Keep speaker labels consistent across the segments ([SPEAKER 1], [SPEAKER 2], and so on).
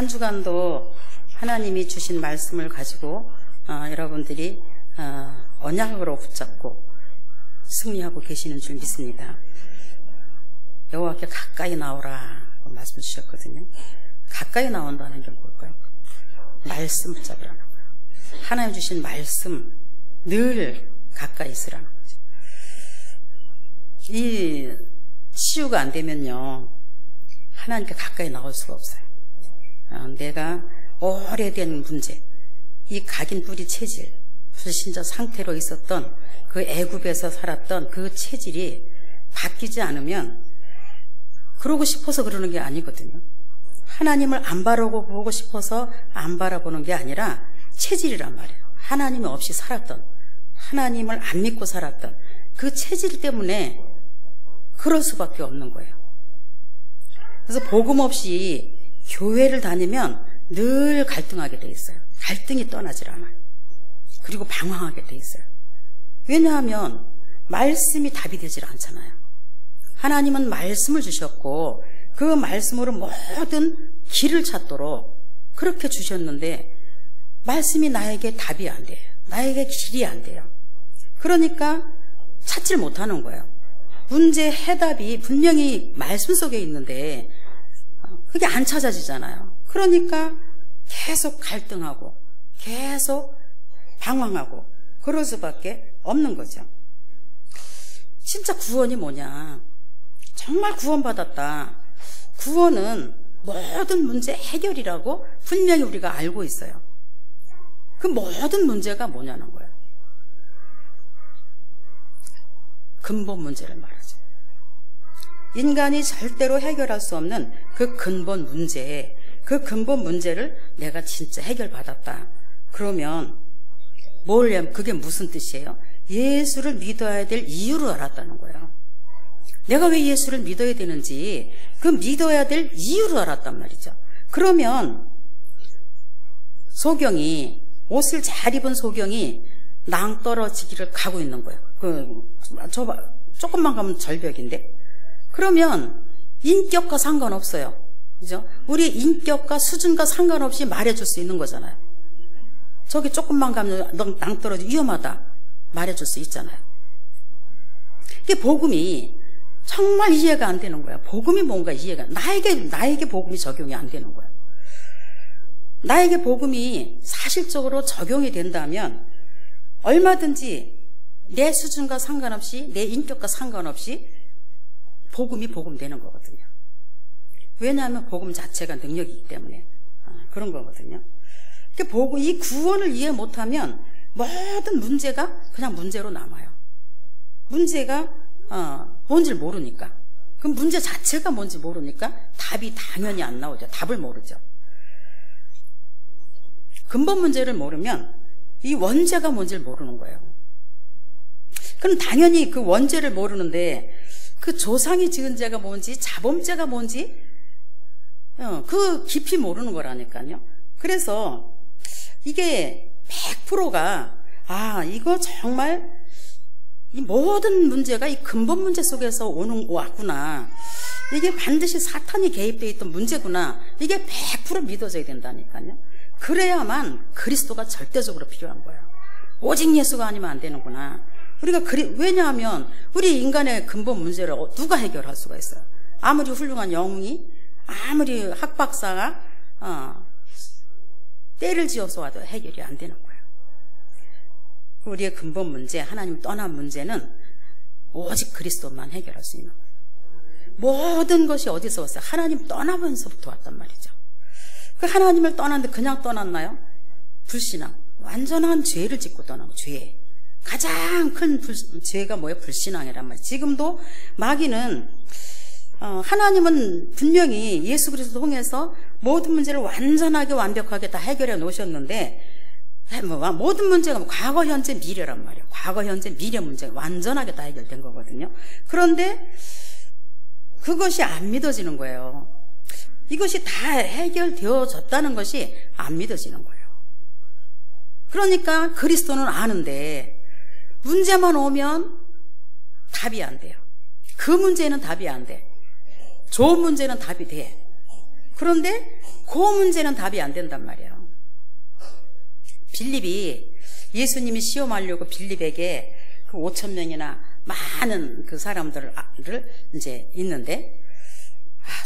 [SPEAKER 1] 한 주간도 하나님이 주신 말씀을 가지고 여러분들이 언약으로 붙잡고 승리하고 계시는 줄 믿습니다. 여호와께 가까이 나오라고 말씀 주셨거든요. 가까이 나온다는 게 뭘까요? 말씀 붙잡으라는 거예요. 하나님 주신 말씀 늘 가까이 있으라는 거죠. 이 치유가 안 되면요, 하나님께 가까이 나올 수가 없어요. 내가 오래된 문제, 이 각인 뿌리 체질, 불신자 상태로 있었던 그 애굽에서 살았던 그 체질이 바뀌지 않으면, 그러고 싶어서 그러는 게 아니거든요. 하나님을 안 바라보고 싶어서 안 바라보는 게 아니라 체질이란 말이에요. 하나님이 없이 살았던, 하나님을 안 믿고 살았던 그 체질 때문에 그럴 수밖에 없는 거예요. 그래서 복음 없이 교회를 다니면 늘 갈등하게 돼 있어요. 갈등이 떠나질 않아요. 그리고 방황하게 돼 있어요. 왜냐하면 말씀이 답이 되질 않잖아요. 하나님은 말씀을 주셨고 그 말씀으로 모든 길을 찾도록 그렇게 주셨는데 말씀이 나에게 답이 안 돼요. 나에게 길이 안 돼요. 그러니까 찾질 못하는 거예요. 문제 해답이 분명히 말씀 속에 있는데 그게 안 찾아지잖아요. 그러니까 계속 갈등하고 계속 방황하고 그럴 수밖에 없는 거죠. 진짜 구원이 뭐냐? 정말 구원받았다. 구원은 모든 문제 해결이라고 분명히 우리가 알고 있어요. 그 모든 문제가 뭐냐는 거예요. 근본 문제를 말하죠. 인간이 절대로 해결할 수 없는 그 근본 문제, 그 근본 문제를 내가 진짜 해결받았다. 그러면 그게 무슨 뜻이에요? 예수를 믿어야 될 이유를 알았다는 거예요. 내가 왜 예수를 믿어야 되는지 그 믿어야 될 이유를 알았단 말이죠. 그러면 소경이, 옷을 잘 입은 소경이 낭떠러지기를 가고 있는 거예요. 조금만 가면 절벽인데. 그러면 인격과 상관없어요. 그죠? 우리 인격과 수준과 상관없이 말해줄 수 있는 거잖아요. 저기 조금만 가면 낭떠러지 위험하다 말해줄 수 있잖아요. 이게 복음이 정말 이해가 안 되는 거야. 복음이 뭔가 이해가, 나에게 복음이 적용이 안 되는 거야. 나에게 복음이 사실적으로 적용이 된다면 얼마든지 내 수준과 상관없이, 내 인격과 상관없이 복음이 복음 되는 거거든요. 왜냐하면 복음 자체가 능력이기 때문에 그런 거거든요. 이 구원을 이해 못하면 모든 문제가 그냥 문제로 남아요. 문제가 뭔지를 모르니까. 그 문제 자체가 뭔지 모르니까 답이 당연히 안 나오죠. 답을 모르죠. 근본 문제를 모르면 이 원죄가 뭔지를 모르는 거예요. 그럼 당연히 그 원죄를 모르는데 그 조상이 지은 죄가 뭔지, 자범죄가 뭔지 그 깊이 모르는 거라니까요. 그래서 이게 100%가 이거 정말 이 모든 문제가 이 근본 문제 속에서 왔구나. 이게 반드시 사탄이 개입되어 있던 문제구나. 이게 100% 믿어져야 된다니까요. 그래야만 그리스도가 절대적으로 필요한 거예요. 오직 예수가 아니면 안 되는구나. 왜냐하면 우리 인간의 근본 문제를 누가 해결할 수가 있어요? 아무리 훌륭한 영웅이, 아무리 학박사가 때를 지어서 와도 해결이 안 되는 거예요. 우리의 근본 문제, 하나님 떠난 문제는 오직 그리스도만 해결할 수 있는 거예요. 모든 것이 어디서 왔어요? 하나님 떠나면서부터 왔단 말이죠. 그 하나님을 떠났는데 그냥 떠났나요? 불신앙. 완전한 죄를 짓고 떠난 거예요. 죄. 가장 큰 죄가 뭐예요? 불신앙이란 말이에요. 지금도 마귀는 하나님은 분명히 예수 그리스도 통해서 모든 문제를 완전하게 완벽하게 다 해결해 놓으셨는데 모든 문제가 과거, 현재, 미래란 말이에요. 과거, 현재, 미래 문제가 완전하게 다 해결된 거거든요. 그런데 그것이 안 믿어지는 거예요. 이것이 다 해결되어졌다는 것이 안 믿어지는 거예요. 그러니까 그리스도는 아는데 문제만 오면 답이 안 돼요. 그 문제는 답이 안 돼. 좋은 문제는 답이 돼. 그런데 그 문제는 답이 안 된단 말이에요. 빌립이 예수님이 시험하려고 빌립에게 그 5,000명이나 많은 그 사람들을 이제 있는데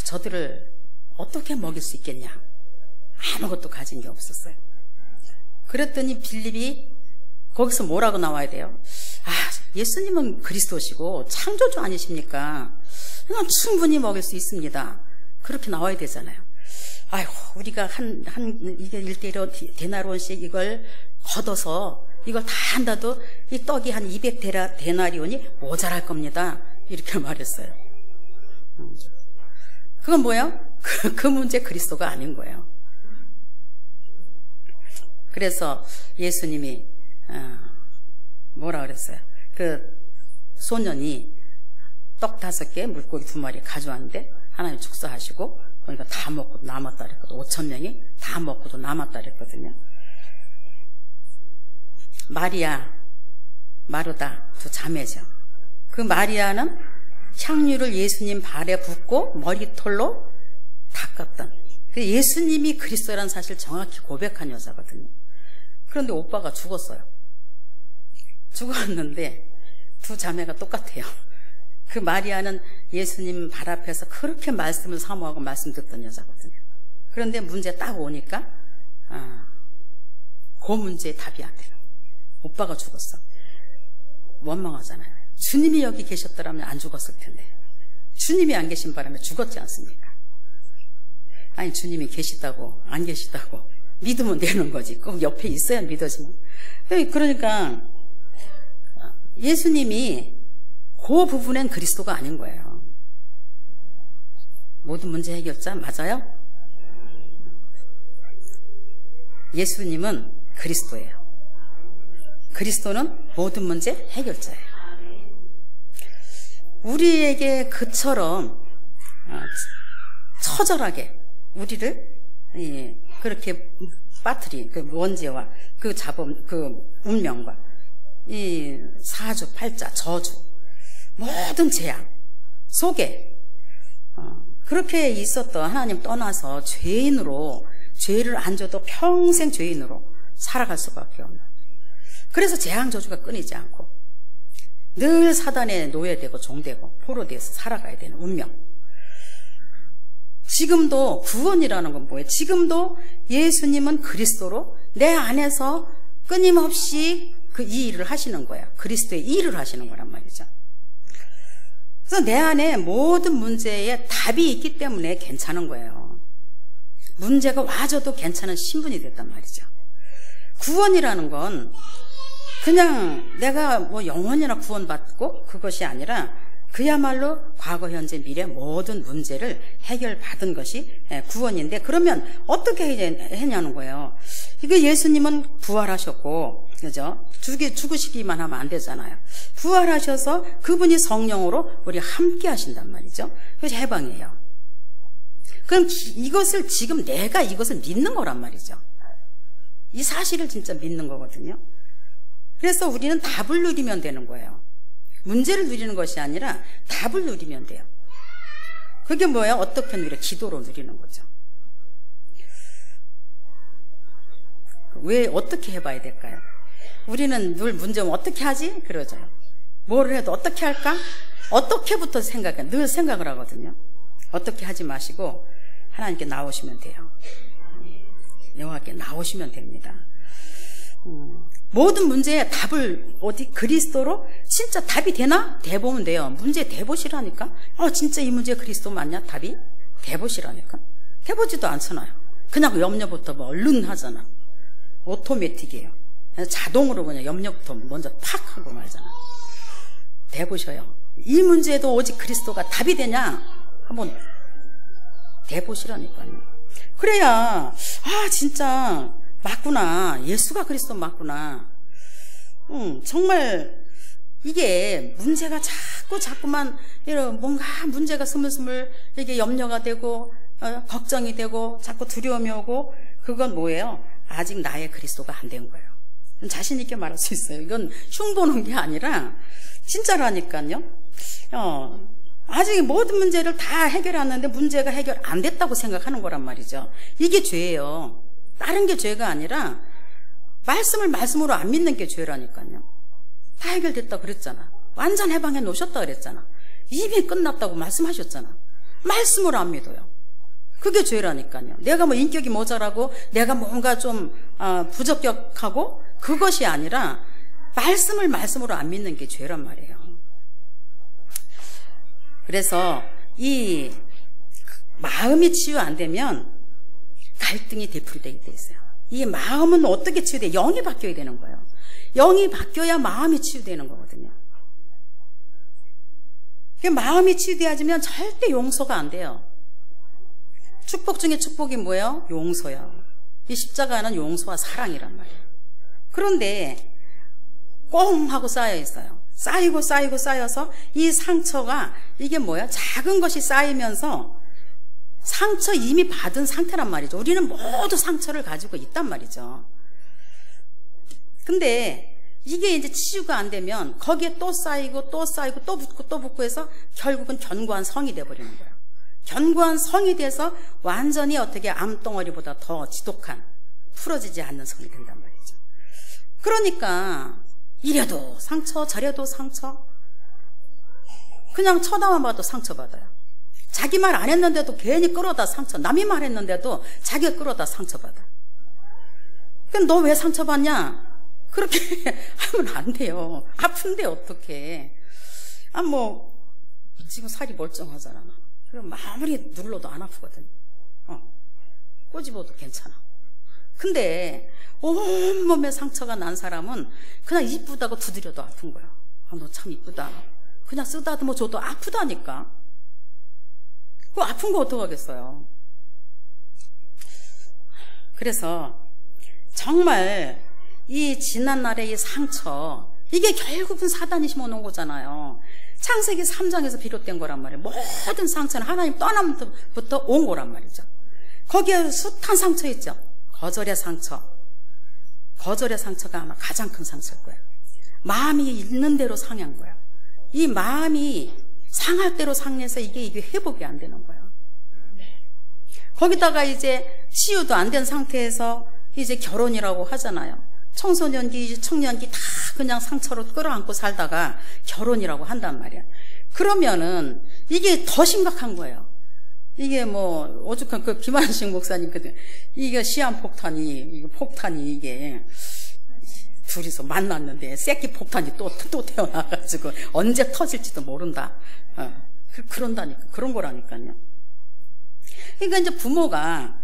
[SPEAKER 1] 저들을 어떻게 먹일 수 있겠냐? 아무것도 가진 게 없었어요. 그랬더니 빌립이 거기서 뭐라고 나와야 돼요? 예수님은 그리스도시고 창조주 아니십니까? 그냥 충분히 먹일 수 있습니다. 그렇게 나와야 되잖아요. 아이고, 우리가 이게 1 데나리온씩 이걸 걷어서 이걸 다 한다도 이 떡이 한 200데나리온이 모자랄 겁니다. 이렇게 말했어요. 그건 뭐예요? 그 문제 그리스도가 아닌 거예요. 그래서 예수님이 뭐라 그랬어요? 그 소년이 떡 5개, 물고기 2마리 가져왔는데 하나님 축사하시고 그러니까 다 먹고도 남았다 그랬거든요. 5,000명이 다 먹고도 남았다 그랬거든요. 마리아, 마르다 두 자매죠. 그 마리아는 향유를 예수님 발에 붓고 머리털로 닦았던 그 예수님이 그리스도라는 사실 정확히 고백한 여자거든요. 그런데 오빠가 죽었어요. 죽었는데 두 자매가 똑같아요. 그 마리아는 예수님 발 앞에서 그렇게 말씀을 사모하고 말씀 듣던 여자거든요. 그런데 문제 딱 오니까 그 문제에 답이 안 되는 거예요. 오빠가 죽었어. 원망하잖아요. 주님이 여기 계셨더라면 안 죽었을 텐데 주님이 안 계신 바람에 죽었지 않습니까? 아니 주님이 계시다고 안 계시다고 믿으면 되는 거지. 꼭 옆에 있어야 믿어지는. 그러니까 예수님이 그 부분엔 그리스도가 아닌 거예요. 모든 문제 해결자 맞아요? 예수님은 그리스도예요. 그리스도는 모든 문제 해결자예요. 우리에게 그처럼 처절하게 우리를 그렇게 빠뜨린 그 원죄와 그 자본, 그 운명과 이 사주, 팔자, 저주, 모든 재앙 속에 그렇게 있었던 하나님 떠나서 죄인으로 죄를 안 져도 평생 죄인으로 살아갈 수밖에 없는. 그래서 재앙 저주가 끊이지 않고 늘 사단의 노예되고 종되고 포로되어서 살아가야 되는 운명. 지금도 구원이라는 건 뭐예요? 지금도 예수님은 그리스도로 내 안에서 끊임없이 이 일을 하시는 거예요. 그리스도의 일을 하시는 거란 말이죠. 그래서 내 안에 모든 문제에 답이 있기 때문에 괜찮은 거예요. 문제가 와줘도 괜찮은 신분이 됐단 말이죠. 구원이라는 건 그냥 내가 뭐 영원이나 구원받고 그것이 아니라 그야말로 과거, 현재, 미래 모든 문제를 해결받은 것이 구원인데 그러면 어떻게 했냐는 거예요. 이거 예수님은 부활하셨고, 그죠? 죽으시기만 하면 안 되잖아요. 부활하셔서 그분이 성령으로 우리 함께 하신단 말이죠. 그것이 해방이에요. 그럼 이것을 지금 내가 이것을 믿는 거란 말이죠. 이 사실을 진짜 믿는 거거든요. 그래서 우리는 답을 누리면 되는 거예요. 문제를 누리는 것이 아니라 답을 누리면 돼요. 그게 뭐예요? 어떻게 누려? 기도로 누리는 거죠. 왜 어떻게 해봐야 될까요? 우리는 늘 문제 오면 어떻게 하지? 그러죠. 뭘 해도 어떻게 할까? 어떻게부터 생각해. 늘 생각을 하거든요. 어떻게 하지 마시고 하나님께 나오시면 돼요. 여호와께 나오시면 됩니다. 모든 문제에 답을 그리스도로 진짜 답이 되나? 대보면 돼요. 문제 대보시라니까. 진짜 이 문제 그리스도 맞냐? 답이 대보시라니까. 대보지도 않잖아요. 그냥 염려부터 얼른 하잖아. 오토매틱이에요. 자동으로 그냥 염려부터 먼저 팍 하고 말잖아. 대보셔요. 이 문제에도 오직 그리스도가 답이 되냐? 한번 대보시라니까요. 그래야 진짜 맞구나. 예수가 그리스도 맞구나. 정말 이게 문제가 자꾸만 이런 뭔가 문제가 스물스물 이게 염려가 되고 걱정이 되고 자꾸 두려움이 오고 그건 뭐예요? 아직 나의 그리스도가 안 된 거예요. 자신 있게 말할 수 있어요. 이건 흉보는 게 아니라 진짜라니까요. 아직 모든 문제를 다 해결했는데 문제가 해결 안 됐다고 생각하는 거란 말이죠. 이게 죄예요. 다른 게 죄가 아니라 말씀을 말씀으로 안 믿는 게 죄라니까요. 다 해결됐다 그랬잖아. 완전 해방해 놓으셨다 그랬잖아. 이미 끝났다고 말씀하셨잖아. 말씀으로 안 믿어요. 그게 죄라니까요. 내가 뭐 인격이 모자라고 내가 뭔가 좀 부적격하고 그것이 아니라 말씀을 말씀으로 안 믿는 게 죄란 말이에요. 그래서 이 마음이 치유 안 되면 갈등이 되풀이되게 돼 있어요. 이 마음은 어떻게 치유돼? 영이 바뀌어야 되는 거예요. 영이 바뀌어야 마음이 치유되는 거거든요. 마음이 치유되어지면 절대 용서가 안 돼요. 축복 중에 축복이 뭐예요? 용서요. 이 십자가는 용서와 사랑이란 말이에요. 그런데 꽁 하고 쌓여 있어요. 쌓이고 쌓이고 쌓여서 이 상처가 이게 뭐야? 작은 것이 쌓이면서 상처 이미 받은 상태란 말이죠. 우리는 모두 상처를 가지고 있단 말이죠. 근데 이게 이제 치유가 안 되면 거기에 또 쌓이고 또 쌓이고 또 붙고 또 붙고 해서 결국은 견고한 성이 돼버리는 거예요. 견고한 성이 돼서 완전히 어떻게 암덩어리보다 더 지독한 풀어지지 않는 성이 된단 말이죠. 그러니까 이래도 상처 저래도 상처, 그냥 쳐다만 봐도 상처받아요. 자기 말 안 했는데도 괜히 끌어다 상처, 남이 말 했는데도 자기가 끌어다 상처받아. 그럼 너 왜 상처받냐? 그렇게 하면 안 돼요. 아픈데 어떡해. 지금 살이 멀쩡하잖아. 그럼 아무리 눌러도 안 아프거든. 꼬집어도 괜찮아. 근데 온몸에 상처가 난 사람은 그냥 이쁘다고 두드려도 아픈 거야. 너 참 이쁘다. 그냥 쓰다듬어 줘도 아프다니까. 그 아픈 거 어떡하겠어요. 그래서 정말 이 지난날의 이 상처, 이게 결국은 사단이 심어놓은 거잖아요. 창세기 3장에서 비롯된 거란 말이에요. 모든 상처는 하나님 떠남부터 온 거란 말이죠. 거기에 숱한 상처 있죠. 거절의 상처. 거절의 상처가 아마 가장 큰 상처일 거예요. 마음이 있는 대로 상한 거예요. 이 마음이 상할 대로 상해서 이게 회복이 안 되는 거예요. 거기다가 이제 치유도 안 된 상태에서 이제 결혼이라고 하잖아요. 청소년기, 청년기 다 그냥 상처로 끌어안고 살다가 결혼이라고 한단 말이야. 그러면은 이게 더 심각한 거예요. 이게 오죽한 그 김한식 목사님 이게 시한폭탄이 이게 둘이서 만났는데 새끼 폭탄이 또 태어나가지고 언제 터질지도 모른다. 그런다니까. 그런 거라니까요. 그러니까 이제 부모가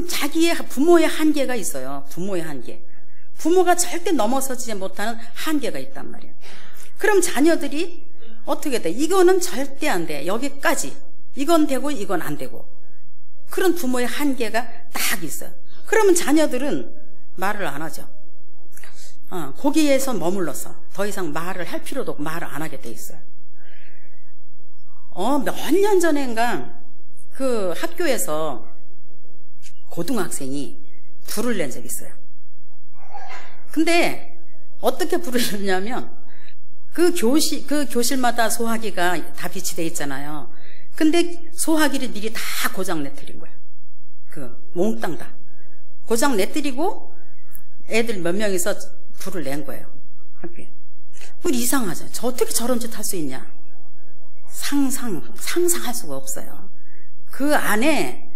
[SPEAKER 1] 자기의 부모의 한계가 있어요. 부모의 한계. 부모가 절대 넘어서지 못하는 한계가 있단 말이에요. 그럼 자녀들이 어떻게 돼? 이거는 절대 안 돼. 여기까지. 이건 되고 이건 안 되고. 그런 부모의 한계가 딱 있어요. 그러면 자녀들은 말을 안 하죠. 거기에서 머물러서 더 이상 말을 할 필요도 없고 말을 안 하게 돼 있어요. 몇 년 전인가 그 학교에서 고등학생이 불을 낸 적이 있어요. 근데 어떻게 불을 냈냐면 그 교실마다 소화기가 다 비치돼 있잖아요. 근데 소화기를 미리 다 고장 내뜨린 거예요. 몽땅 다 고장 내뜨리고 애들 몇 명이서 불을 낸 거예요. 학교에. 이상하죠. 저 어떻게 저런 짓 할 수 있냐? 상상할 수가 없어요. 그 안에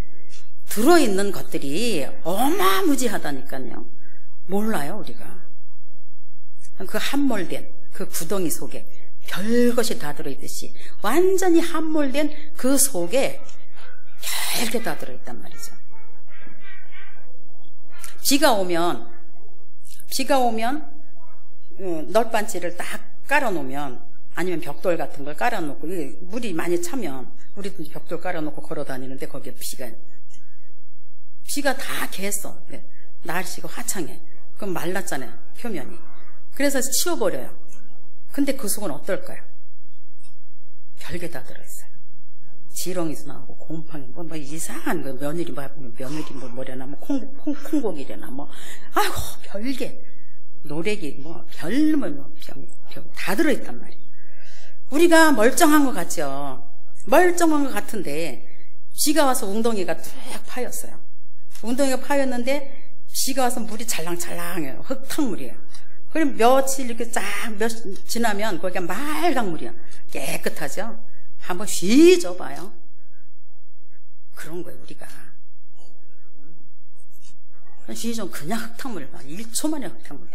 [SPEAKER 1] 들어있는 것들이 어마무지하다니까요. 몰라요, 우리가. 그 함몰된 그 구덩이 속에 별것이 다 들어있듯이 완전히 함몰된 그 속에 별게 다 들어있단 말이죠. 비가 오면 널빤지를 딱 깔아놓으면, 아니면 벽돌 같은 걸 깔아놓고 물이 많이 차면 우리도 벽돌 깔아놓고 걸어다니는데 거기에 비가 다 개했어. 날씨가 화창해. 그럼 말랐잖아요, 표면이. 그래서 치워버려요. 근데 그 속은 어떨까요? 별게 다 들어있어요. 지렁이도 나오고 곰팡이 이상한 거, 며느리 뭐래나 콩고기래나 아이고 별게, 노래기 별다 들어있단 말이에요. 우리가 멀쩡한 것 같죠. 멀쩡한 것 같은데 비가 와서 웅덩이가 쭉 파였어요. 웅덩이가 파였는데 비가 와서 물이 잘랑잘랑해요. 흙탕물이에요. 그럼 며칠 이렇게 지나면 거기가 말강물이야. 깨끗하죠. 한번 휘져봐요. 그런 거예요, 우리가. 휘져 그냥 흙탕물 봐. 1초 만에 흙탕물이.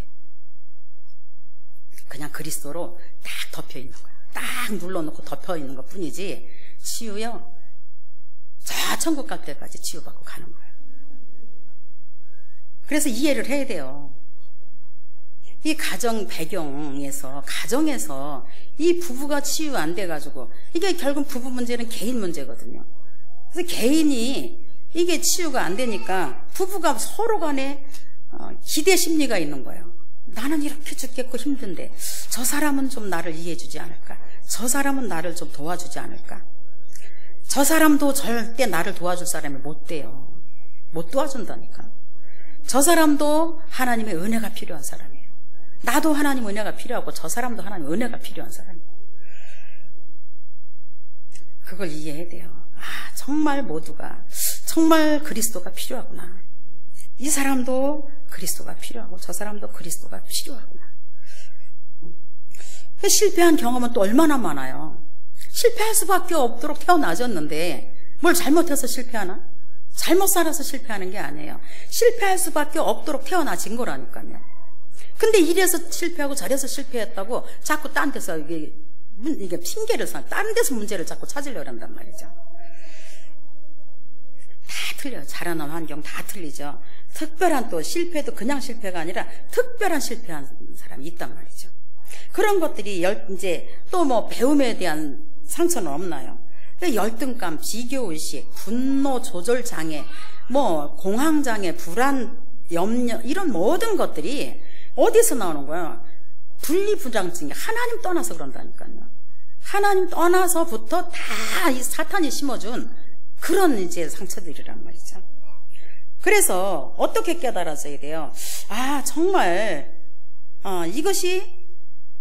[SPEAKER 1] 그냥 그리스도로 딱 덮여 있는 거야. 딱 눌러놓고 덮여 있는 것 뿐이지. 치유요. 저 천국 갈 때까지 치유받고 가는 거예요. 그래서 이해를 해야 돼요. 이 가정 배경에서, 가정에서 이 부부가 치유 안 돼가지고, 이게 결국 부부 문제는 개인 문제거든요. 그래서 개인이 이게 치유가 안 되니까 부부가 서로 간에 기대 심리가 있는 거예요. 나는 이렇게 죽겠고 힘든데 저 사람은 좀 나를 이해해 주지 않을까? 저 사람은 나를 좀 도와주지 않을까? 저 사람도 절대 나를 도와줄 사람이 못 돼요. 못 도와준다니까. 저 사람도 하나님의 은혜가 필요한 사람이에요. 나도 하나님 은혜가 필요하고 저 사람도 하나님 은혜가 필요한 사람이에요. 그걸 이해해야 돼요. 아, 정말 모두가 정말 그리스도가 필요하구나. 이 사람도 그리스도가 필요하고 저 사람도 그리스도가 필요하구나. 실패한 경험은 또 얼마나 많아요. 실패할 수밖에 없도록 태어나졌는데 뭘 잘못해서 실패하나? 잘못 살아서 실패하는 게 아니에요. 실패할 수밖에 없도록 태어나진 거라니까요. 근데 이래서 실패하고 저래서 실패했다고 자꾸 딴 데서 이게 핑계를 다른 데서 문제를 자꾸 찾으려고 한단 말이죠. 다 틀려요. 자라난 환경 다 틀리죠. 특별한 또 실패도 그냥 실패가 아니라 특별한 실패한 사람이 있단 말이죠. 그런 것들이 이제 또 뭐 배움에 대한 상처는 없나요? 열등감, 비교의식, 분노 조절 장애, 뭐 공황 장애, 불안, 염려 이런 모든 것들이 어디서 나오는 거예요? 분리불안증이 하나님 떠나서 그런다니까요. 하나님 떠나서부터 다 이 사탄이 심어준 그런 이제 상처들이란 말이죠. 그래서 어떻게 깨달아져야 돼요? 아, 정말 이것이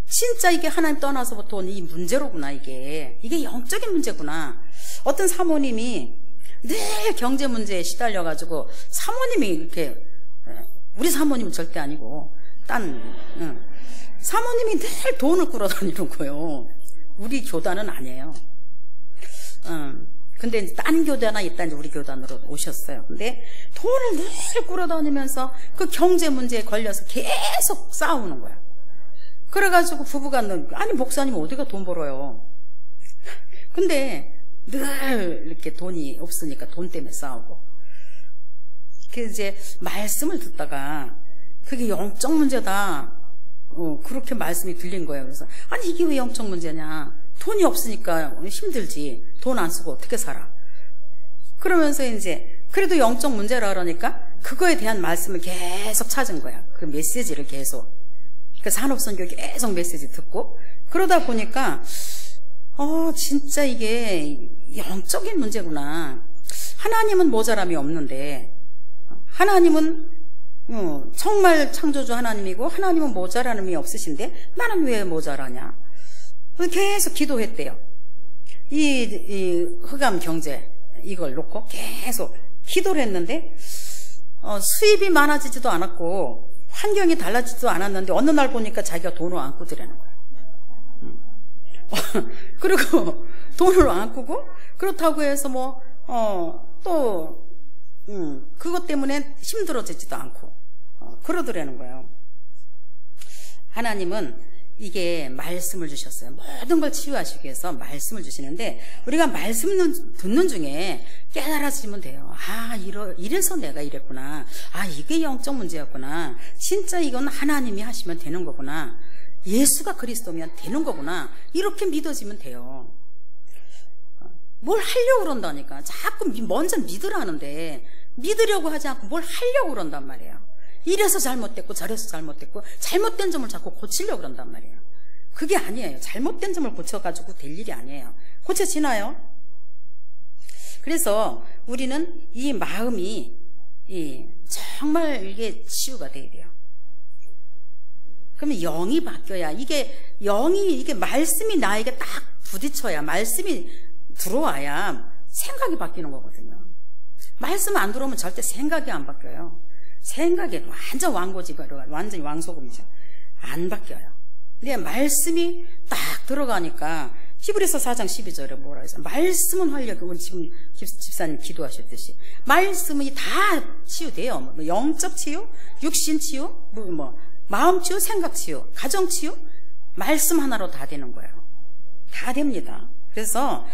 [SPEAKER 1] 진짜 이게 하나님 떠나서부터 온 이 문제로구나. 이게 영적인 문제구나. 어떤 사모님이 늘 경제 문제에 시달려가지고 사모님이 이렇게 우리 사모님은 절대 아니고 사모님이 늘 돈을 끌어다니는 거예요. 우리 교단은 아니에요. 근데 이제 딴 교단이 있다 이제 우리 교단으로 오셨어요. 근데 돈을 늘 끌어다니면서 그 경제 문제에 걸려서 계속 싸우는 거야. 그래가지고 부부가 아니 목사님 어디가 돈 벌어요? 근데 늘 이렇게 돈이 없으니까 돈 때문에 싸우고. 그래서 이제 말씀을 듣다가 그게 영적 문제다. 그렇게 말씀이 들린 거예요. 그래서 아니 이게 왜 영적 문제냐? 돈이 없으니까 힘들지. 돈 안 쓰고 어떻게 살아? 그러면서 이제 그래도 영적 문제라 그러니까 그거에 대한 말씀을 계속 찾은 거야. 그 메시지를 계속. 그 산업선교 계속 메시지 듣고 그러다 보니까 진짜 이게 영적인 문제구나. 하나님은 모자람이 없는데 하나님은 정말 창조주 하나님이고 하나님은 모자람이 없으신데 나는 왜 모자라냐. 계속 기도했대요. 이 흑암 경제 이걸 놓고 계속 기도를 했는데 수입이 많아지지도 않았고 환경이 달라지지도 않았는데 어느 날 보니까 자기가 돈을 안 꾸더라는 거예요. 그리고 돈을 안 꾸고 그렇다고 해서 그것 때문에 힘들어지지도 않고 그러더라는 거예요. 하나님은 이게 말씀을 주셨어요. 모든 걸 치유하시기 위해서 말씀을 주시는데 우리가 말씀 듣는 중에 깨달아지면 돼요. 아, 이래서 내가 이랬구나. 아, 이게 영적 문제였구나. 진짜 이건 하나님이 하시면 되는 거구나. 예수가 그리스도면 되는 거구나. 이렇게 믿어지면 돼요. 뭘 하려고 그런다니까. 자꾸 먼저 믿으라는데 믿으려고 하지 않고 뭘 하려고 그런단 말이에요. 이래서 잘못됐고 저래서 잘못됐고 잘못된 점을 자꾸 고치려고 그런단 말이에요. 그게 아니에요. 잘못된 점을 고쳐가지고 될 일이 아니에요. 고쳐지나요? 그래서 우리는 이 마음이 정말 이게 치유가 돼야 돼요. 그러면 영이 바뀌어야, 이게 말씀이 나에게 딱 부딪혀야, 말씀이 들어와야 생각이 바뀌는 거거든요. 말씀 안 들어오면 절대 생각이 안 바뀌어요. 생각이 완전 왕고지거려, 완전히 왕소금이죠. 안 바뀌어요. 근데 말씀이 딱 들어가니까, 히브리서 4장 12절에 뭐라 했어요? 말씀은 활력이, 우리 지금 집사님 기도하셨듯이 말씀이 다 치유돼요. 뭐 영적 치유, 육신 치유, 마음 치유, 생각 치유, 가정 치유, 말씀 하나로 다 되는 거예요. 다 됩니다. 그래서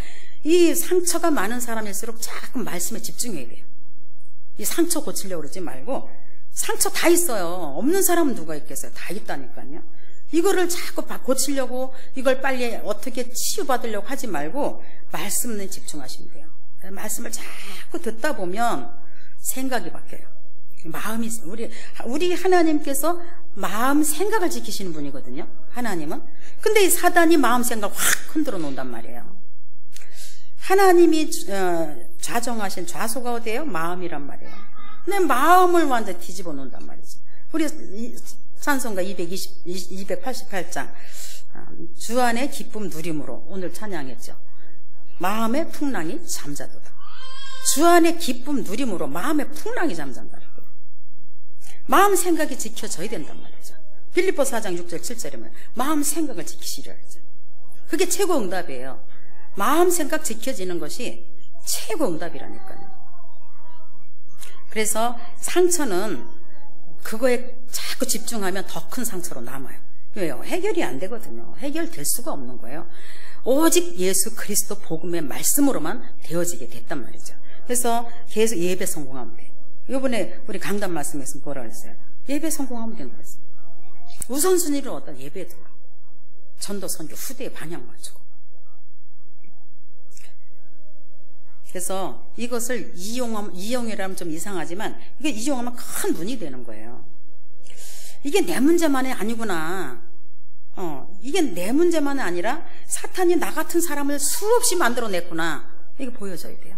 [SPEAKER 1] 이 상처가 많은 사람일수록 자꾸 말씀에 집중해야 돼요. 이 상처 고치려고 그러지 말고, 상처 다 있어요. 없는 사람은 누가 있겠어요? 다 있다니까요. 이거를 자꾸 고치려고, 이걸 빨리 어떻게 치유받으려고 하지 말고 말씀에 집중하시면 돼요. 말씀을 자꾸 듣다 보면 생각이 바뀌어요. 마음이, 우리 하나님께서 마음 생각을 지키시는 분이거든요. 하나님은. 근데 이 사단이 마음 생각을 확 흔들어 놓는단 말이에요. 하나님이 좌정하신 좌소가 어디예요? 마음이란 말이에요. 근데 마음을 완전 뒤집어 놓는단 말이죠. 우리 찬송가 288장 주 안에 기쁨 누림으로 오늘 찬양했죠. 마음의 풍랑이 잠자도다. 주 안에 기쁨 누림으로 마음의 풍랑이 잠잔다. 마음 생각이 지켜져야 된단 말이죠. 빌립보 4장 6절 7절이면 마음 생각을 지키시려 했죠. 그게 최고 응답이에요. 마음 생각 지켜지는 것이 최고 응답이라니까요. 그래서 상처는 그거에 자꾸 집중하면 더 큰 상처로 남아요. 왜요? 해결이 안 되거든요. 해결될 수가 없는 거예요. 오직 예수 그리스도 복음의 말씀으로만 되어지게 됐단 말이죠. 그래서 계속 예배 성공하면 돼요. 이번에 우리 강단 말씀에서 뭐라 그랬어요? 예배 성공하면 된다고 했어요. 우선순위를 어떤 예배에 들어. 전도, 선교, 후대에 방향 맞추고. 그래서 이것을 이용이라면 좀 이상하지만, 이게 이용하면 큰 문이 되는 거예요. 이게 내 문제만이 아니구나. 이게 내 문제만이 아니라 사탄이 나 같은 사람을 수없이 만들어냈구나. 이게 보여져야 돼요.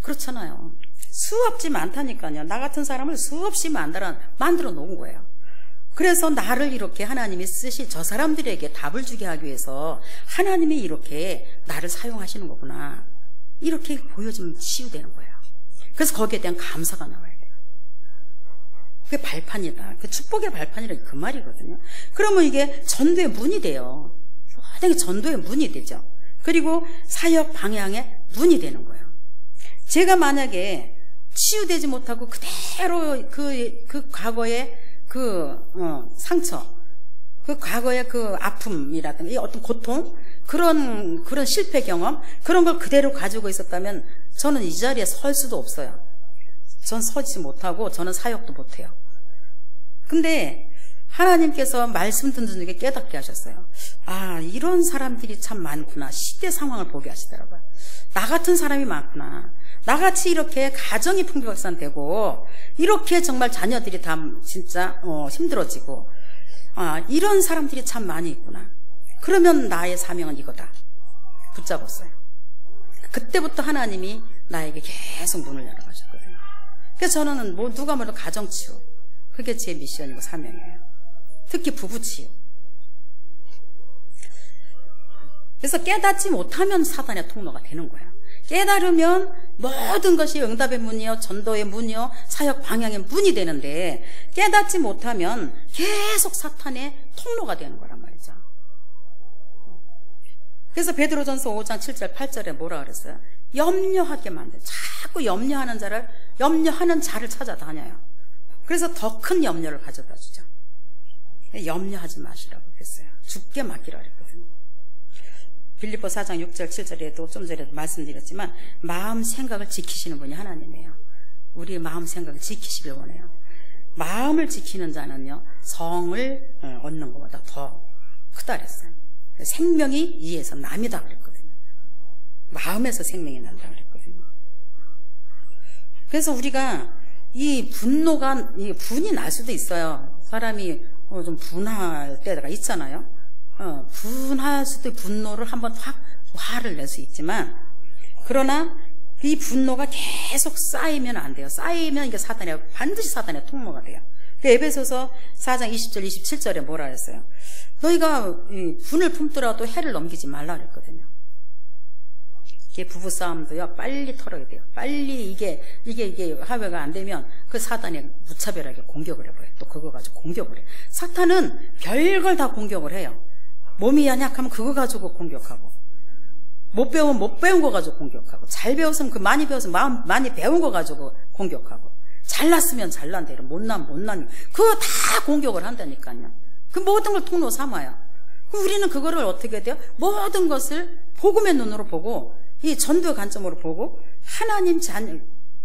[SPEAKER 1] 그렇잖아요. 수없지 많다니까요. 나 같은 사람을 수없이 만들어 놓은 거예요. 그래서 나를 이렇게 하나님이 저 사람들에게 답을 주게 하기 위해서 하나님이 이렇게 나를 사용하시는 거구나. 이렇게 보여주면 치유되는 거예요. 그래서 거기에 대한 감사가 나와야 돼요. 그게 발판이다. 그 축복의 발판이라는 그 말이거든요. 그러면 이게 전도의 문이 돼요. 되게 전도의 문이 되죠. 그리고 사역 방향의 문이 되는 거예요. 제가 만약에 치유되지 못하고 그대로 그 과거의 상처, 그 과거의 그 아픔이라든가 어떤 고통, 그런 실패 경험, 그런 걸 그대로 가지고 있었다면 저는 이 자리에 설 수도 없어요. 전 서지 못하고 저는 사역도 못해요. 근데 하나님께서 말씀 듣는 중에 깨닫게 하셨어요. 아, 이런 사람들이 참 많구나. 시대 상황을 보게 하시더라고요. 나 같은 사람이 많구나. 나같이 이렇게 가정이 풍비박산되고 이렇게 정말 자녀들이 다 진짜 힘들어지고, 아, 이런 사람들이 참 많이 있구나. 그러면 나의 사명은 이거다. 붙잡았어요. 그때부터 하나님이 나에게 계속 문을 열어가셨거든요. 그래서 저는 누가 뭐래도 가정치유, 그게 제 미션이고 사명이에요. 특히 부부치유. 그래서 깨닫지 못하면 사단의 통로가 되는 거예요. 깨달으면 모든 것이 응답의 문이요, 전도의 문이요, 사역 방향의 문이 되는데, 깨닫지 못하면 계속 사탄의 통로가 되는 거란 말이죠. 그래서 베드로전서 5장 7절 8절에 뭐라 그랬어요? 염려하게 만들, 자꾸 염려하는 자를 찾아다녀요. 그래서 더 큰 염려를 가져다 주죠. 염려하지 마시라고 그랬어요. 죽게 맡기라 그랬거든요. 빌립보 4장 6절 7절에도 좀 전에 말씀드렸지만, 마음 생각을 지키시는 분이 하나님이에요. 우리의 마음 생각을 지키시길 원해요. 마음을 지키는 자는요, 성을 얻는 것보다 더 크다 그랬어요. 생명이 이에서 남이다 그랬거든요. 마음에서 생명이 난다 그랬거든요. 그래서 우리가 이 분이 날 수도 있어요. 사람이 좀 분할 때가 있잖아요. 분할 수도 분노를 한번 확 화를 낼 수 있지만, 그러나 이 분노가 계속 쌓이면 안 돼요. 쌓이면 이게 반드시 사단의 통로가 돼요. 그 에베소서 4장 20절 27절에 뭐라 했어요? 너희가 분을 품더라도 해를 넘기지 말라 그랬거든요. 이게 부부싸움도요, 빨리 털어야 돼요. 빨리 이게 화해가 안 되면 그 사단이 무차별하게 공격을 해버려요. 또 그거 가지고 공격을 해요. 사탄은 별걸 다 공격을 해요. 몸이 연약하면 그거 가지고 공격하고, 못 배우면 못 배운 거 가지고 공격하고, 잘 배웠으면 그 많이 배웠으면 많이 배운 거 가지고 공격하고, 잘났으면 잘난 대로, 못나면 못나니, 그거 다 공격을 한다니까요. 그 모든 걸 통로 삼아요. 그럼 우리는 그거를 어떻게 해야 돼요? 모든 것을 복음의 눈으로 보고, 이 전도의 관점으로 보고, 하나님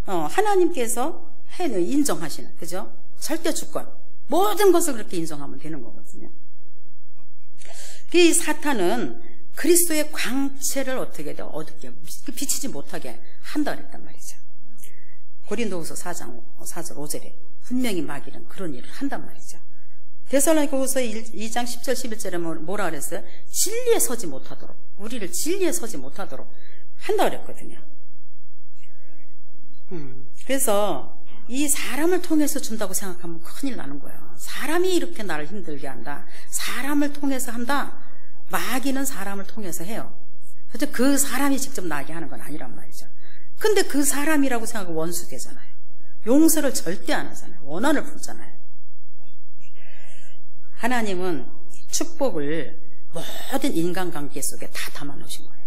[SPEAKER 1] 하나님께서 인정하시는, 그죠? 절대 주권. 모든 것을 그렇게 인정하면 되는 거거든요. 이 사탄은 그리스도의 광채를 어떻게 해야 돼요? 어둡게, 비치지 못하게 한다 그랬단 말이죠. 고린도후서 4장 4절 5절에 분명히 마귀는 그런 일을 한단 말이죠. 데살로니가후서 2장 10절 11절에 뭐라 그랬어요? 진리에 서지 못하도록, 우리를 진리에 서지 못하도록 한다 그랬거든요. 그래서 이 사람을 통해서 준다고 생각하면 큰일 나는 거예요. 사람이 이렇게 나를 힘들게 한다, 사람을 통해서 한다. 마귀는 사람을 통해서 해요. 그래서 그 사람이 직접 나게 하는 건 아니란 말이죠. 근데 그 사람이라고 생각하면 원수 되잖아요. 용서를 절대 안 하잖아요. 원한을 품잖아요. 하나님은 축복을 모든 인간관계 속에 다 담아놓으신 거예요.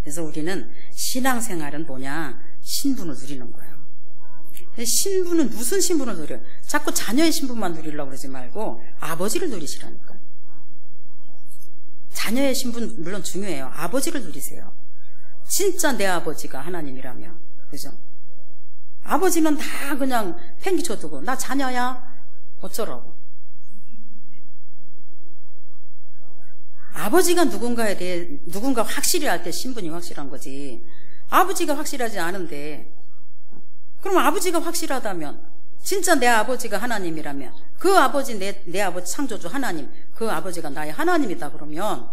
[SPEAKER 1] 그래서 우리는 신앙생활은 뭐냐? 신분을 누리는 거예요. 신분은 무슨 신분을 누려요? 자꾸 자녀의 신분만 누리려고 그러지 말고 아버지를 누리시라니까요. 자녀의 신분 물론 중요해요. 아버지를 누리세요. 진짜 내 아버지가 하나님이라면, 그죠? 아버지는 다 그냥 팽기쳐두고 나 자녀야 어쩌라고. 아버지가 누군가 확실히 할 때 신분이 확실한 거지, 아버지가 확실하지 않은데, 그럼 아버지가 확실하다면, 진짜 내 아버지가 하나님이라면, 그 아버지, 내 아버지 창조주 하나님, 그 아버지가 나의 하나님이다 그러면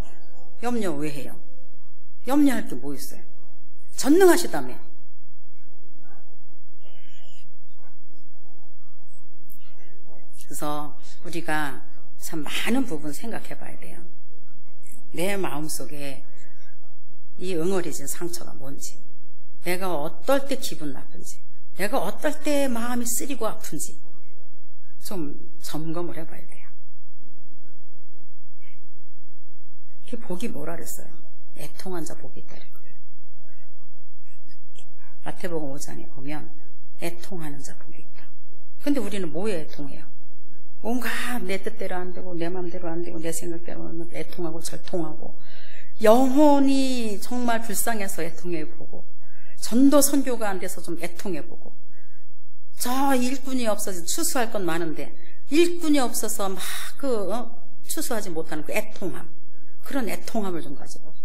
[SPEAKER 1] 염려 왜 해요? 염려할 게 뭐 있어요? 전능하시다며. 그래서 우리가 참 많은 부분 생각해 봐야 돼요. 내 마음속에 이 응어리진 상처가 뭔지, 내가 어떨 때 기분 나쁜지, 내가 어떨 때 마음이 쓰리고 아픈지 좀 점검을 해봐야 돼요. 그 복이 뭐라 그랬어요? 애통한 자 복이 있다 그랬어요. 마태복음 5장에 보면 애통하는 자 복이 있다. 근데 우리는 뭐에 애통해요? 온갖 내 뜻대로 안 되고 내 마음대로 안 되고 내 생각대로 안 되고 애통하고 절통하고, 영혼이 정말 불쌍해서 애통해보고, 전도 선교가 안 돼서 좀 애통해보고, 저 일꾼이 없어서 추수할 건 많은데 일꾼이 없어서 막 추수하지 못하는 그 애통함, 그런 애통함을 좀 가지고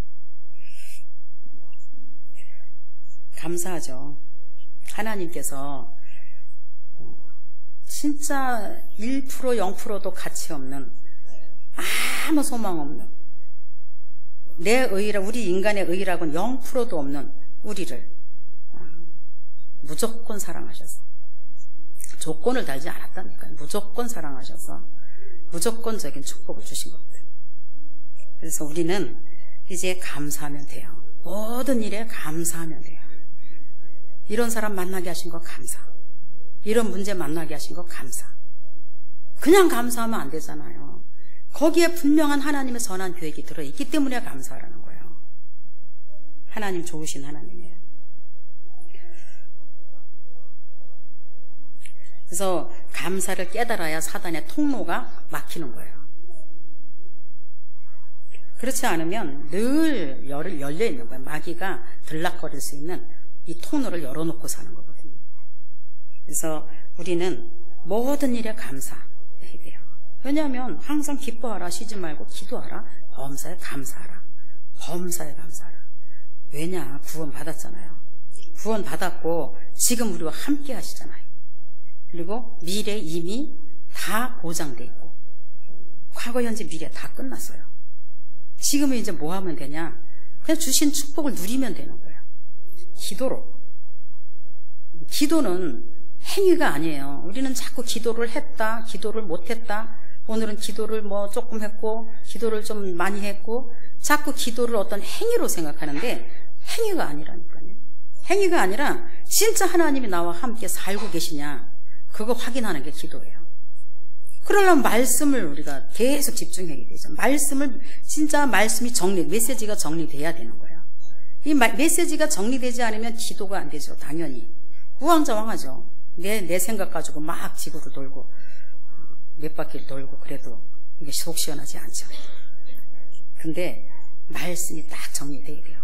[SPEAKER 1] 감사하죠. 하나님께서 진짜 1% 0%도 가치 없는, 아무 소망 없는, 내 의라, 우리 인간의 의라고는 0%도 없는 우리를 무조건 사랑하셔서, 조건을 달지 않았다니까요. 무조건 사랑하셔서 무조건적인 축복을 주신 겁니다. 그래서 우리는 이제 감사하면 돼요. 모든 일에 감사하면 돼요. 이런 사람 만나게 하신 거 감사, 이런 문제 만나게 하신 거 감사. 그냥 감사하면 안 되잖아요. 거기에 분명한 하나님의 선한 계획이 들어있기 때문에 감사하라는 거예요. 하나님 좋으신 하나님이에요. 그래서 감사를 깨달아야 사단의 통로가 막히는 거예요. 그렇지 않으면 늘 열려 있는 거예요. 마귀가 들락거릴 수 있는 이 통로를 열어놓고 사는 거거든요. 그래서 우리는 모든 일에 감사해야 돼요. 왜냐하면 항상 기뻐하라, 쉬지 말고 기도하라, 범사에 감사하라. 범사에 감사하라. 왜냐? 구원 받았잖아요. 구원 받았고 지금 우리와 함께 하시잖아요. 그리고 미래 이미 다 보장돼 있고, 과거, 현재, 미래 다 끝났어요. 지금은 이제 뭐 하면 되냐? 그냥 주신 축복을 누리면 되는 거예요. 기도로. 기도는 행위가 아니에요. 우리는 자꾸 기도를 했다, 기도를 못했다, 오늘은 기도를 뭐 조금 했고 기도를 좀 많이 했고, 자꾸 기도를 어떤 행위로 생각하는데 행위가 아니라니까요. 행위가 아니라 진짜 하나님이 나와 함께 살고 계시냐, 그거 확인하는 게 기도예요. 그러려면 말씀을 우리가 계속 집중해야 되죠. 진짜 말씀이 메시지가 정리돼야 되는 거예요. 이 메시지가 정리되지 않으면 기도가 안 되죠. 당연히 우왕좌왕하죠. 내 생각 가지고 막 지구를 돌고 몇 바퀴를 돌고 그래도 이게 속 시원하지 않죠. 근데 말씀이 딱 정리돼야 돼요.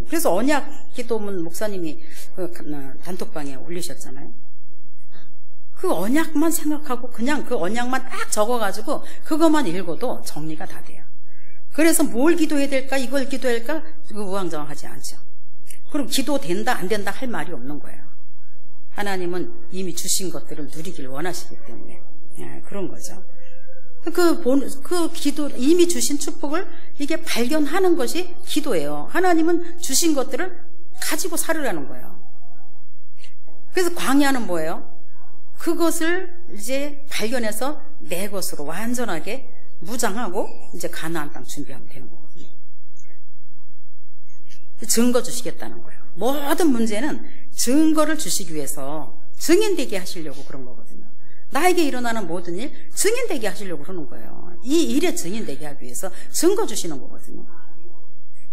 [SPEAKER 1] 그래서 언약 기도문 목사님이 단톡방에 올리셨잖아요. 그 언약만 생각하고 그냥 그 언약만 딱 적어가지고 그것만 읽어도 정리가 다 돼요. 그래서 뭘 기도해야 될까, 이걸 기도해야 될까, 그거 우왕좌왕하지 않죠. 그럼 기도된다 안 된다 할 말이 없는 거예요. 하나님은 이미 주신 것들을 누리길 원하시기 때문에 그런 거죠. 그 기도, 이미 주신 축복을 이게 발견하는 것이 기도예요. 하나님은 주신 것들을 가지고 살으라는 거예요. 그래서 광야는 뭐예요? 그것을 이제 발견해서 내 것으로 완전하게 무장하고 이제 가나안 땅 준비하면 되는 거거든요. 증거 주시겠다는 거예요. 모든 문제는 증거를 주시기 위해서 증인되게 하시려고 그런 거거든요. 나에게 일어나는 모든 일 증인되게 하시려고 그러는 거예요. 이 일에 증인되게 하기 위해서 증거 주시는 거거든요.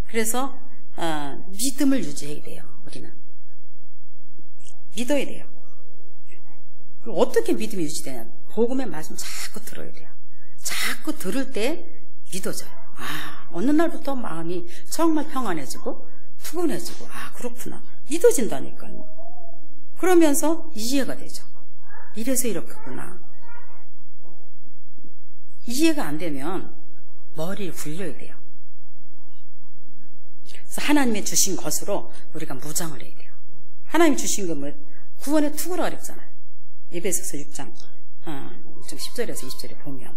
[SPEAKER 1] 그래서 믿음을 유지해야 돼요. 우리는 믿어야 돼요. 어떻게 믿음이 유지되냐? 복음의 말씀 자꾸 들어야 돼요. 자꾸 들을 때 믿어져요. 어느 날부터 마음이 정말 평안해지고 푸근해지고, 그렇구나, 믿어진다니까요. 그러면서 이해가 되죠. 이래서 이렇겠구나. 이해가 안 되면 머리를 굴려야 돼요. 그래서 하나님이 주신 것으로 우리가 무장을 해야 돼요. 하나님이 주신 게 뭐? 구원의 투구라 그랬잖아요. 에베소서 6장 10절에서 20절에 보면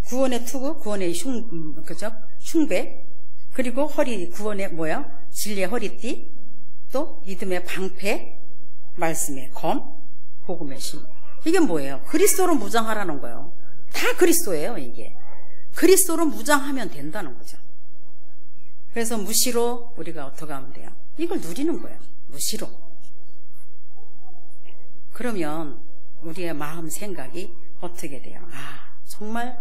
[SPEAKER 1] 구원의 투구, 구원의 흉배, 그리고 구원의 진리의 허리띠, 또 믿음의 방패, 말씀의 검, 복음의 신. 이게 뭐예요? 그리스도로 무장하라는 거예요. 다 그리스도예요. 이게 그리스도로 무장하면 된다는 거죠. 그래서 무시로 우리가 어떻게 하면 돼요? 이걸 누리는 거예요. 무시로. 그러면 우리의 마음 생각이 어떻게 돼요? 정말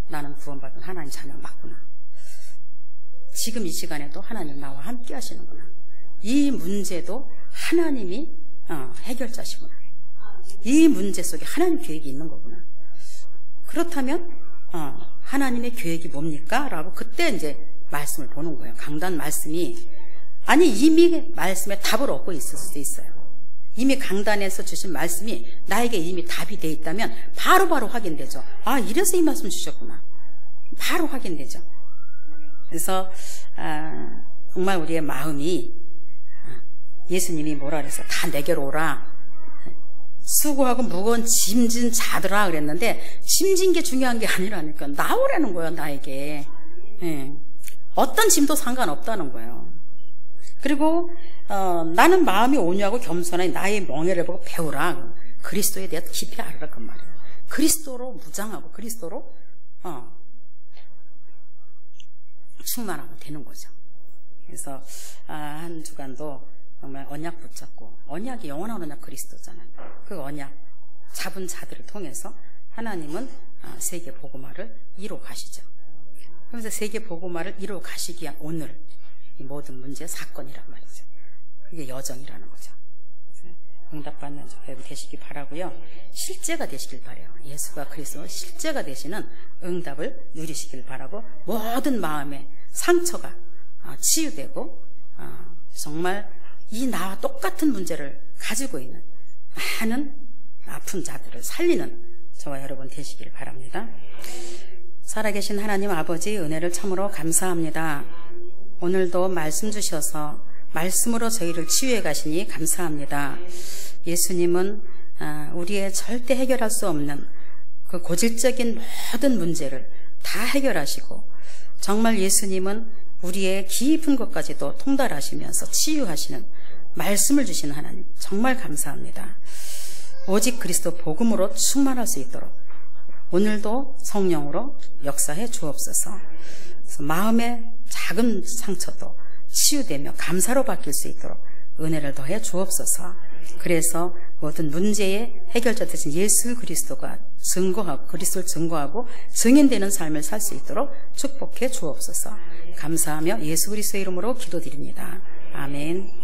[SPEAKER 1] 나는 구원받은 하나님 자녀 맞구나. 지금 이 시간에도 하나님 나와 함께 하시는구나. 이 문제도 하나님이 해결자시구나. 이 문제 속에 하나님 계획이 있는 거구나. 그렇다면 하나님의 계획이 뭡니까? 라고 그때 이제 말씀을 보는 거예요. 강단 말씀이 이미 말씀에 답을 얻고 있을 수도 있어요. 이미 강단에서 주신 말씀이 나에게 이미 답이 돼 있다면 바로바로 확인되죠. 이래서 이 말씀 주셨구나. 바로 확인되죠. 그래서 정말 우리의 마음이 예수님이 뭐라 그랬어요? 다 내게로 오라. 수고하고 무거운 짐진 자들아 그랬는데 짐진 게 중요한 게 아니라니까 나오라는 거예요. 나에게. 어떤 짐도 상관없다는 거예요. 그리고 나는 마음이 온유하고 겸손하니 나의 멍에를 보고 배우라. 그리스도에 대해 깊이 알아라 그 말이에요. 그리스도로 무장하고 그리스도로 충만하면 되는 거죠. 그래서 한 주간도 정말 언약 붙잡고, 언약이 영원한 언약 그리스도잖아요. 그 언약 잡은 자들을 통해서 하나님은 세계 복음화를 이루어 가시죠. 그래서 세계 복음화를 이루어 가시기 위한 오늘 이 모든 문제 사건이란 말이죠. 그게 여정이라는 거죠. 응답받는 여러분 되시기 바라고요. 실제가 되시길 바라요. 예수가 그리스도 실제가 되시는 응답을 누리시길 바라고, 모든 마음의 상처가 치유되고 정말 이 나와 똑같은 문제를 가지고 있는 많은 아픈 자들을 살리는 저와 여러분 되시길 바랍니다. 살아계신 하나님 아버지, 은혜를 참으로 감사합니다. 오늘도 말씀 주셔서 말씀으로 저희를 치유해 가시니 감사합니다. 예수님은 우리의 절대 해결할 수 없는 그 고질적인 모든 문제를 다 해결하시고, 정말 예수님은 우리의 깊은 것까지도 통달하시면서 치유하시는 말씀을 주신 하나님, 정말 감사합니다. 오직 그리스도 복음으로 충만할 수 있도록 오늘도 성령으로 역사해 주옵소서. 마음의 작은 상처도 치유되며 감사로 바뀔 수 있도록 은혜를 더해 주옵소서. 그래서 모든 문제의 해결자 되신 예수 그리스도가 증거하고 그리스도를 증거하고 증인되는 삶을 살 수 있도록 축복해 주옵소서. 감사하며 예수 그리스도의 이름으로 기도드립니다. 아멘.